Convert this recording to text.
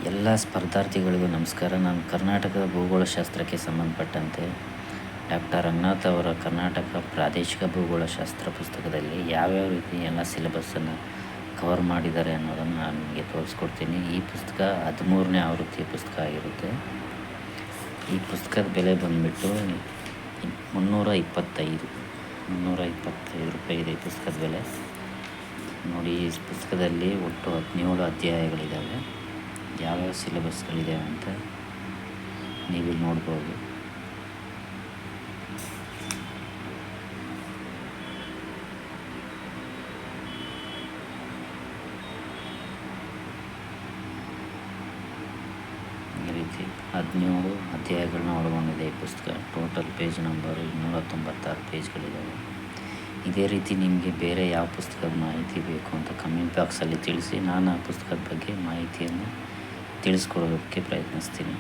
ಎಲ್ಲ ಸ್ಪರ್ಧಾರ್ಥಿಗಳಿಗೂ ನಮಸ್ಕಾರ. ನಾನು ಕರ್ನಾಟಕದ ಭೂಗೋಳಶಾಸ್ತ್ರಕ್ಕೆ ಸಂಬಂಧಪಟ್ಟಂತೆ ಡಾಕ್ಟರ್ ರಂಗನಾಥ್ ಅವರ ಕರ್ನಾಟಕ ಪ್ರಾದೇಶಿಕ ಭೂಗೋಳಶಾಸ್ತ್ರ ಪುಸ್ತಕದಲ್ಲಿ ಯಾವ್ಯಾವ ರೀತಿ ಎಲ್ಲ ಸಿಲೆಬಸ್ಸನ್ನು ಕವರ್ ಮಾಡಿದ್ದಾರೆ ಅನ್ನೋದನ್ನು ನಾನು ನಿಮಗೆ ತೋರಿಸ್ಕೊಡ್ತೀನಿ. ಈ ಪುಸ್ತಕ 13ನೇ ಆವೃತ್ತಿಯ ಪುಸ್ತಕ ಆಗಿರುತ್ತೆ. ಈ ಪುಸ್ತಕದ ಬೆಲೆ ಬಂದುಬಿಟ್ಟು 325 ರೂಪಾಯಿ ಇದೆ ಈ ಪುಸ್ತಕದ ಬೆಲೆ. ನೋಡಿ, ಈ ಪುಸ್ತಕದಲ್ಲಿ ಒಟ್ಟು 17 ಅಧ್ಯಾಯಗಳಿದ್ದಾವೆ. ಯಾವ್ಯಾವ ಸಿಲೆಬಸ್ಗಳಿದೆ ಅಂತ ನೀವು ನೋಡ್ಬೋದು. ಈ ರೀತಿ 17 ಅಧ್ಯಾಯಗಳನ್ನ ಒಳಗೊಂಡಿದೆ ಈ ಪುಸ್ತಕ. Total page number 296 ಪೇಜ್ಗಳಿದ್ದಾವೆ. ಇದೇ ರೀತಿ ನಿಮಗೆ ಬೇರೆ ಯಾವ ಪುಸ್ತಕದ ಮಾಹಿತಿ ಬೇಕು ಅಂತ ಕಮೆಂಟ್ ಬಾಕ್ಸಲ್ಲಿ ತಿಳಿಸಿ. ನಾನು ಆ ಪುಸ್ತಕದ ಬಗ್ಗೆ ಮಾಹಿತಿಯನ್ನು ತಿಳಿಸ್ಕೊಡೋದಕ್ಕೆ ಪ್ರಯತ್ನಿಸ್ತೀನಿ.